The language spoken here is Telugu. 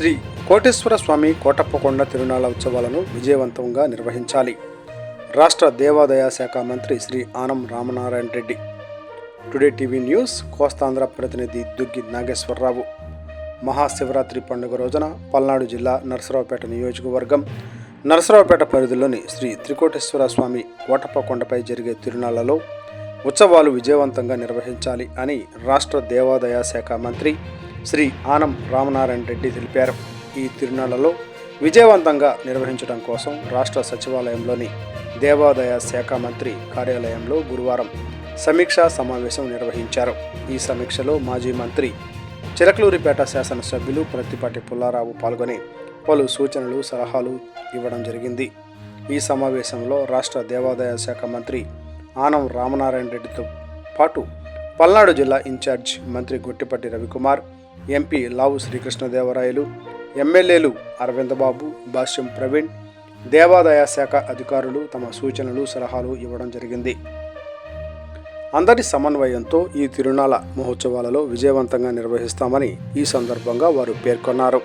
శ్రీ కోటేశ్వర స్వామి కోటప్పకొండ తిరునాళ్ల ఉత్సవాలను విజయవంతంగా నిర్వహించాలి. రాష్ట్ర దేవాదాయ శాఖ మంత్రి Shri Anam Ramanarayana Reddy. Today TV news Kostandhra ప్రతినిధి దుగ్గి నాగేశ్వరరావు. మహాశివరాత్రి పండుగ రోజున పల్నాడు జిల్లా నరసరావుపేట నియోజకవర్గం నరసరావుపేట పరిధిలోని శ్రీ త్రికోటేశ్వర స్వామి కోటప్పకొండపై జరిగే తిరునాళ్లలో ఉత్సవాలు విజయవంతంగా నిర్వహించాలి అని రాష్ట్ర దేవాదాయ శాఖ మంత్రి శ్రీ ఆనం రామనారాయణ రెడ్డి తెలిపారు. ఈ తిరునాళ్లలో విజయవంతంగా నిర్వహించడం కోసం రాష్ట్ర సచివాలయంలోని దేవాదాయ శాఖ మంత్రి కార్యాలయంలో గురువారం సమీక్షా సమావేశం నిర్వహించారు. ఈ సమీక్షలో మాజీ మంత్రి చిలకలూరిపేట శాసనసభ్యులు ప్రత్తిపాటి పుల్లారావు పాల్గొని పలు సూచనలు సలహాలు ఇవ్వడం జరిగింది. ఈ సమావేశంలో రాష్ట్ర దేవాదాయ శాఖ మంత్రి ఆనం రామనారాయణ రెడ్డితో పాటు పల్నాడు జిల్లా ఇన్ఛార్జ్ మంత్రి గొట్టిపాటి రవికుమార్, ఎంపీ లావు శ్రీకృష్ణదేవరాయలు, ఎమ్మెల్యేలు అరవిందబాబు, భాష్యం ప్రవీణ్, దేవాదాయ శాఖ అధికారులు తమ సూచనలు సలహాలు ఇవ్వడం జరిగింది. అందరి సమన్వయంతో ఈ తిరునాళ్ల మహోత్సవాలలో విజయవంతంగా నిర్వహిస్తామని ఈ సందర్భంగా వారు పేర్కొన్నారు.